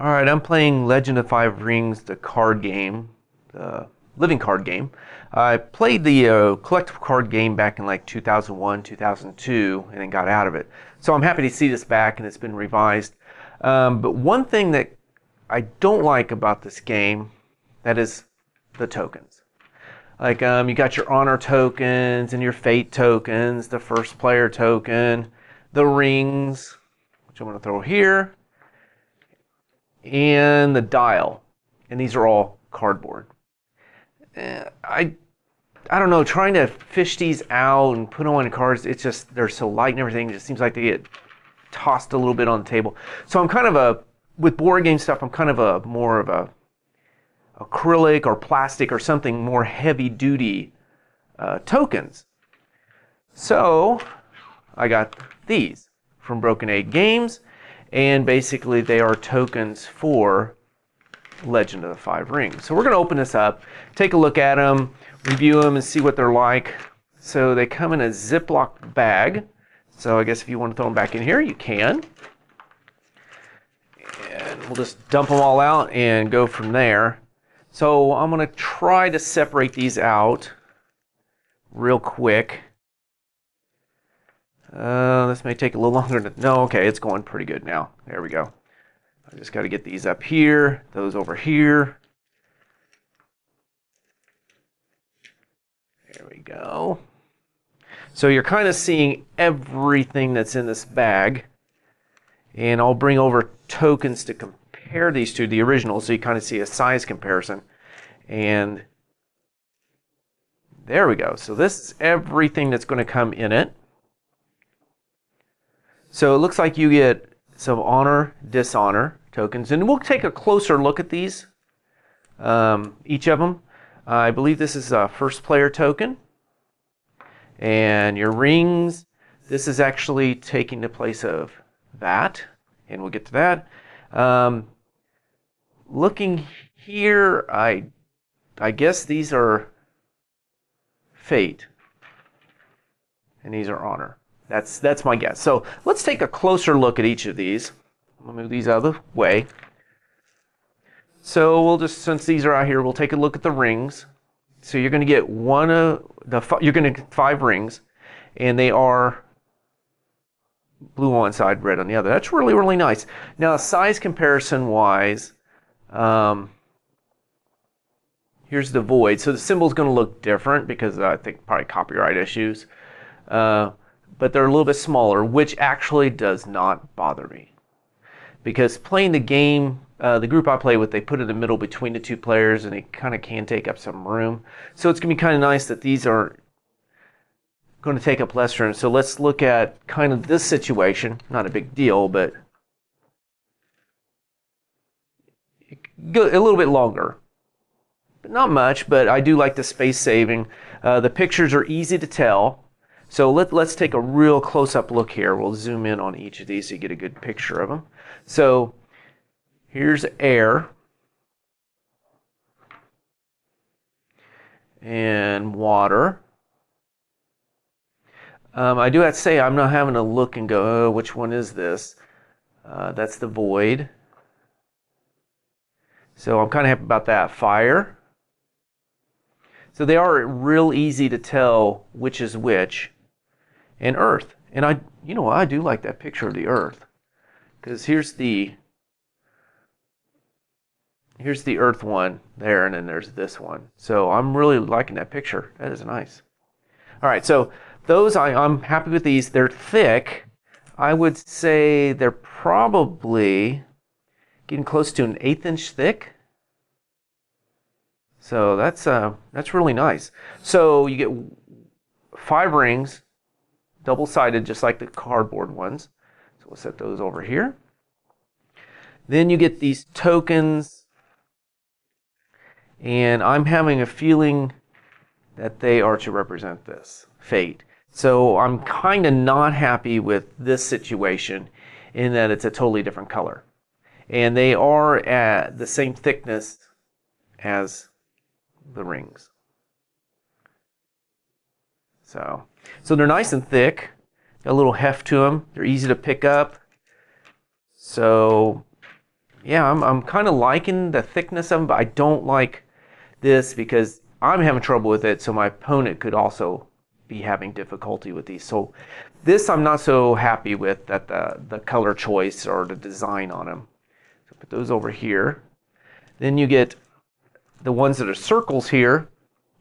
Alright, I'm playing Legend of Five Rings, the card game, the living card game. I played the collectible card game back in like 2001, 2002, and then got out of it. So I'm happy to see this back, and it's been revised. But one thing that I don't like about this game, that is the tokens. Like, you got your honor tokens and your fate tokens, the first player token, the rings, which I'm going to throw here, and the dial, and these are all cardboard. I don't know, trying to fish these out and put them on cards, it's just, they're so light and everything, it just seems like they get tossed a little bit on the table. So I'm kind of with board game stuff, I'm kind of more of a acrylic or plastic or something more heavy duty tokens. So I got these from Broken Egg Games, and basically they are tokens for Legend of the Five Rings. So we're going to open this up, take a look at them, review them, and see what they're like. So they come in a Ziploc bag. So I guess if you want to throw them back in here, you can. And we'll just dump them all out and go from there. So I'm going to try to separate these out real quick. This may take a little longer. No, okay, it's going pretty good now. There we go. I just got to get these up here, those over here. There we go. So you're kind of seeing everything that's in this bag. And I'll bring over tokens to compare these to the original, so you kind of see a size comparison. And there we go. So this is everything that's going to come in it. So it looks like you get some honor, dishonor tokens, and we'll take a closer look at these, each of them. I believe this is a first player token, and your rings, this is actually taking the place of that, and we'll get to that. Looking here, I guess these are fate, and these are honor. That's my guess. So let's take a closer look at each of these. I'll move these out of the way. So we'll just, since these are out here, we'll take a look at the rings. So you're going to get you're going to get 5 rings, and they are blue on one side, red on the other. That's really, really nice. Now, size comparison wise, here's the void. So the symbol's going to look different because I think probably copyright issues. But they're a little bit smaller, which actually does not bother me. Because playing the game, the group I play with, they put it in the middle between the two players, and they kind of can take up some room. So it's going to be kind of nice that these are going to take up less room. So let's look at kind of this situation. Not a big deal, but go a little bit longer. But not much, but I do like the space saving. The pictures are easy to tell. So let's take a real close-up look here. We'll zoom in on each of these so you get a good picture of them. So here's air and water. I do have to say I'm not having to look and go, oh, which one is this? That's the void. So I'm kind of happy about that. Fire. So they are real easy to tell which is which. And earth. And I do like that picture of the earth. Because here's the earth one there, and then there's this one. So I'm really liking that picture. That is nice. All right, so those, I'm happy with these. They're thick. I would say they're probably getting close to an 1/8 inch thick. So that's really nice. So you get 5 rings, double-sided, just like the cardboard ones. So we'll set those over here. Then you get these tokens, and I'm having a feeling that they are to represent this, fate. So I'm kind of not happy with this situation in that it's a totally different color. And they are at the same thickness as the rings. So they're nice and thick, got a little heft to them. They're easy to pick up. So yeah, I'm kind of liking the thickness of them, but I don't like this because I'm having trouble with it, so my opponent could also be having difficulty with these. So this I'm not so happy with, that the color choice or the design on them. So put those over here. Then you get the ones that are circles here.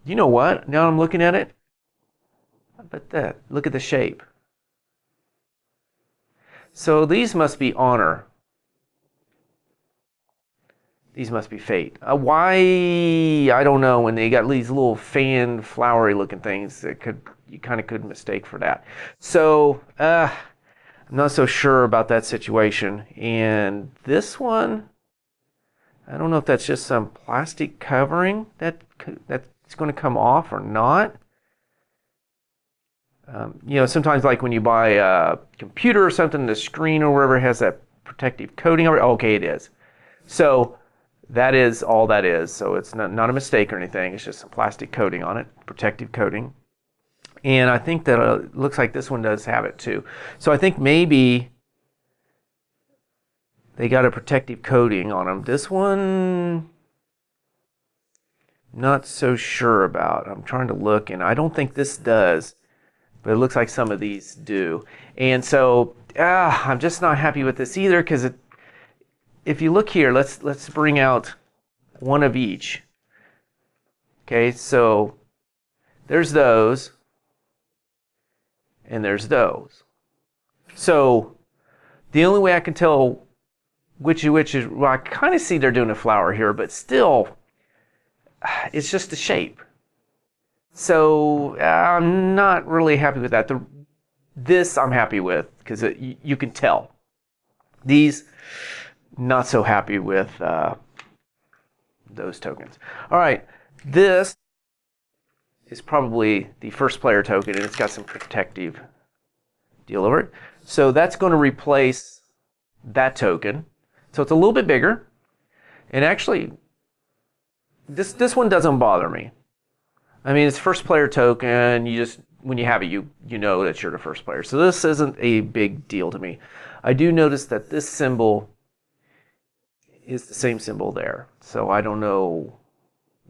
You know what? Now I'm looking at it. How about that? Look at the shape. So these must be honor. These must be fate. Why? I don't know. When they got these little fan, flowery looking things, you kind of could mistake for that. So I'm not so sure about that situation. And this one, I don't know if that's just some plastic covering that's going to come off or not. You know, sometimes like when you buy a computer or something, the screen or wherever has that protective coating over it. Okay, it is. So that is all that is. So it's not a mistake or anything. It's just some plastic coating on it, protective coating. And I think that it looks like this one does have it too. So I think maybe they got a protective coating on them. This one, not so sure about. I'm trying to look, and I don't think this does. But it looks like some of these do. And so I'm just not happy with this either, because if you look here, let's bring out one of each. Okay, so there's those, and there's those. So the only way I can tell which is, well, I kind of see they're doing a flower here, but still, it's just the shape. So I'm not really happy with that. This I'm happy with, because you can tell. These, not so happy with those tokens. All right, this is probably the first player token, and it's got some protective deal over it. So that's going to replace that token. So it's a little bit bigger. And actually, this one doesn't bother me. I mean, it's first player token. You just, when you have it, you know that you're the first player. So this isn't a big deal to me. I do notice that this symbol is the same symbol there. So I don't know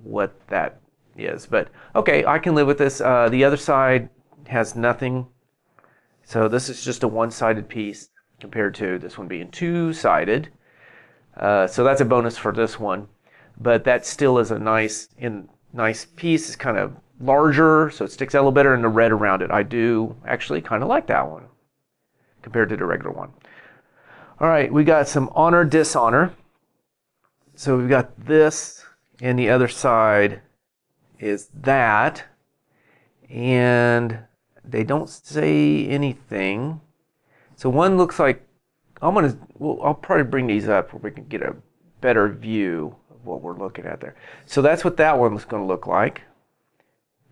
what that is. But okay, I can live with this. The other side has nothing. So this is just a one-sided piece compared to this one being two-sided. So that's a bonus for this one. But that still is a nice piece. It's kind of larger, so it sticks out a little better, and the red around it. I do actually kind of like that one compared to the regular one. All right, we got some honor, dishonor. So we've got this, and the other side is that. And they don't say anything. So one looks like, I'll probably bring these up where we can get a better view of what we're looking at there. So that's what that one's going to look like.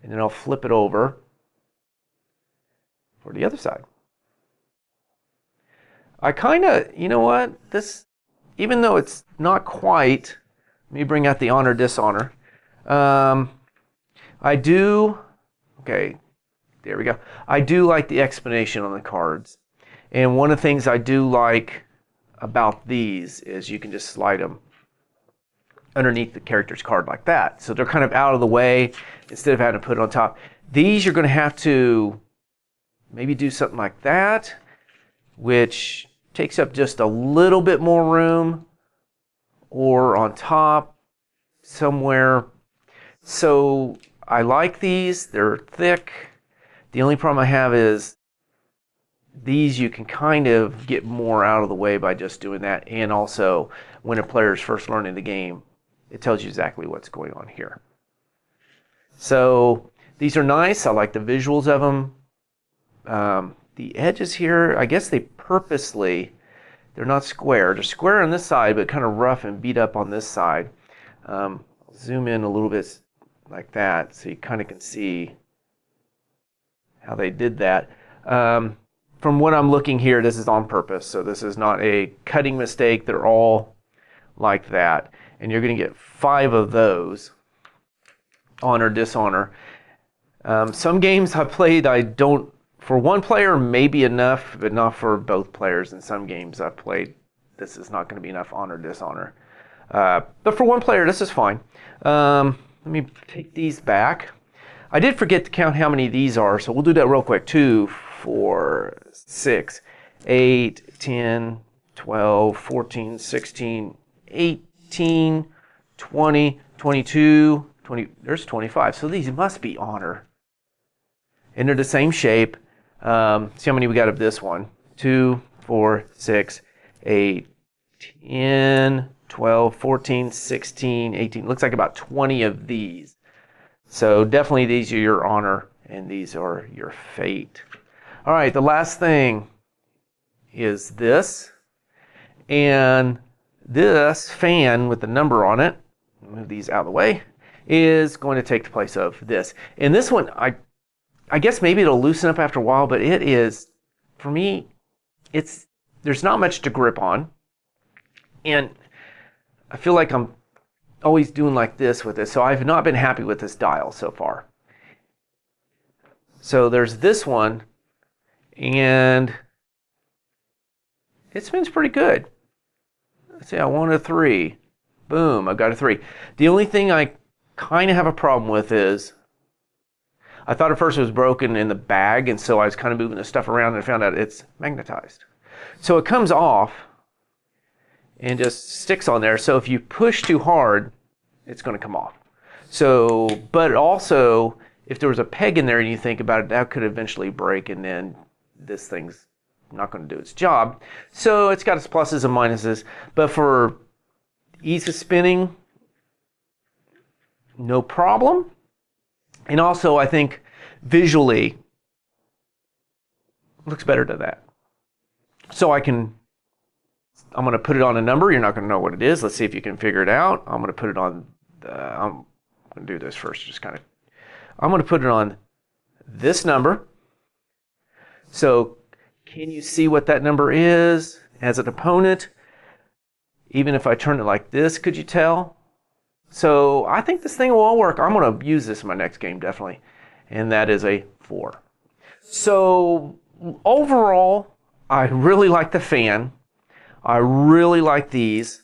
And then I'll flip it over for the other side. I kind of, you know what, this, even though it's not quite, let me bring out the honor, dishonor. I do, okay, there we go. I do like the explanation on the cards. And one of the things I do like about these is you can just slide them underneath the character's card like that. So they're kind of out of the way instead of having to put it on top. These you're going to have to maybe do something like that, which takes up just a little bit more room, or on top somewhere. So I like these. They're thick. The only problem I have is these you can kind of get more out of the way by just doing that. And also, when a player is first learning the game, it tells you exactly what's going on here. So these are nice. I like the visuals of them. The edges here, I guess they purposely, they're not square. They're square on this side, but kind of rough and beat up on this side. I'll zoom in a little bit like that so you kind of can see how they did that. From what I'm looking here, this is on purpose. So this is not a cutting mistake. They're all like that. And you're going to get 5 of those, honor, dishonor. Some games I've played, I don't, for one player maybe enough, but not for both players. In some games I've played, this is not going to be enough honor dishonor. But for one player, this is fine. Let me take these back. I did forget to count how many these are, so we'll do that real quick. 2, 4, 6, 8, 10, 12, 14, 16, 18, 20, 22, 20. There's 25. So these must be honor. And they're the same shape. See how many we got of this one. 2, 4, 6, 8, 10, 12, 14, 16, 18. Looks like about 20 of these. So definitely these are your honor and these are your fate. All right, the last thing is this. And this fan with the number on it, move these out of the way, is going to take the place of this. And this one, I guess maybe it'll loosen up after a while, but it is, for me, there's not much to grip on. And I feel like I'm always doing like this with this, so I've not been happy with this dial so far. So there's this one, and it spins pretty good. Let's see, I want a 3. Boom, I got a 3. The only thing I kind of have a problem with is, I thought at first it was broken in the bag, and so I was kind of moving the stuff around and I found out it's magnetized. So it comes off and just sticks on there. So if you push too hard, it's going to come off. So, but also, if there was a peg in there and you think about it, that could eventually break, and then this thing's not going to do its job. So it's got its pluses and minuses. But for ease of spinning, no problem. And also, I think visually, it looks better than that. So I'm going to put it on a number. You're not going to know what it is. Let's see if you can figure it out. I'm going to put it on, I'm going to do this first. I'm going to put it on this number. So can you see what that number is as an opponent? Even if I turn it like this, could you tell? So I think this thing will all work. I'm going to use this in my next game, definitely. And that is a 4. So overall, I really like the fan. I really like these.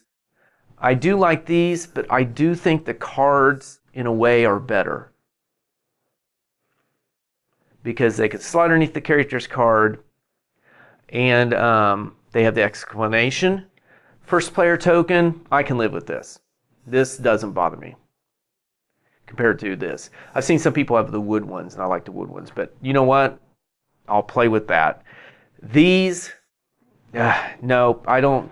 I do like these, but I do think the cards, in a way, are better. Because they could slide underneath the character's card, and they have the explanation. First player token, I can live with this. This doesn't bother me compared to this. I've seen some people have the wood ones, and I like the wood ones, but you know what? I'll play with that. These, no, I don't.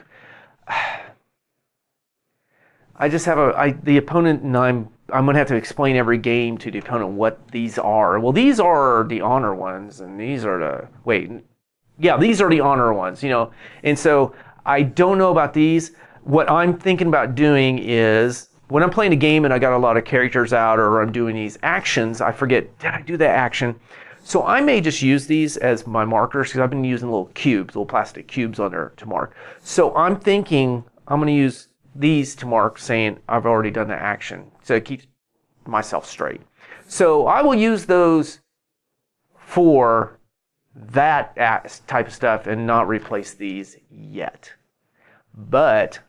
I just have the opponent, and I'm going to have to explain every game to the opponent what these are. Well, these are the honor ones, and these are these are the honor ones, you know. And so I don't know about these. What I'm thinking about doing is, when I'm playing a game and I got a lot of characters out, or I'm doing these actions, I forget, did I do that action? So I may just use these as my markers, because I've been using little cubes, little plastic cubes on there to mark. So I'm thinking I'm going to use these to mark, saying I've already done the action. So it keeps myself straight. So I will use those for that type of stuff and not replace these yet. But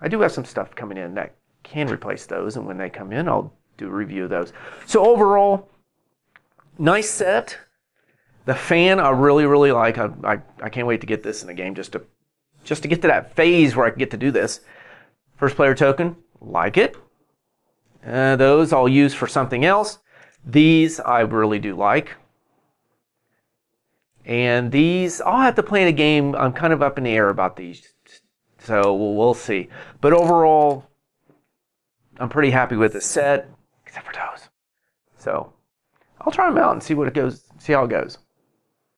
I do have some stuff coming in that can replace those, and when they come in, I'll do a review of those. So overall, nice set. The fan I really, really like. I can't wait to get this in the game just to get to that phase where I can get to do this. First player token, like it. Those I'll use for something else. These I really do like. And these, I'll have to play in a game. I'm kind of up in the air about these. So we'll see. But overall, I'm pretty happy with the set, except for those. So I'll try them out and see how it goes.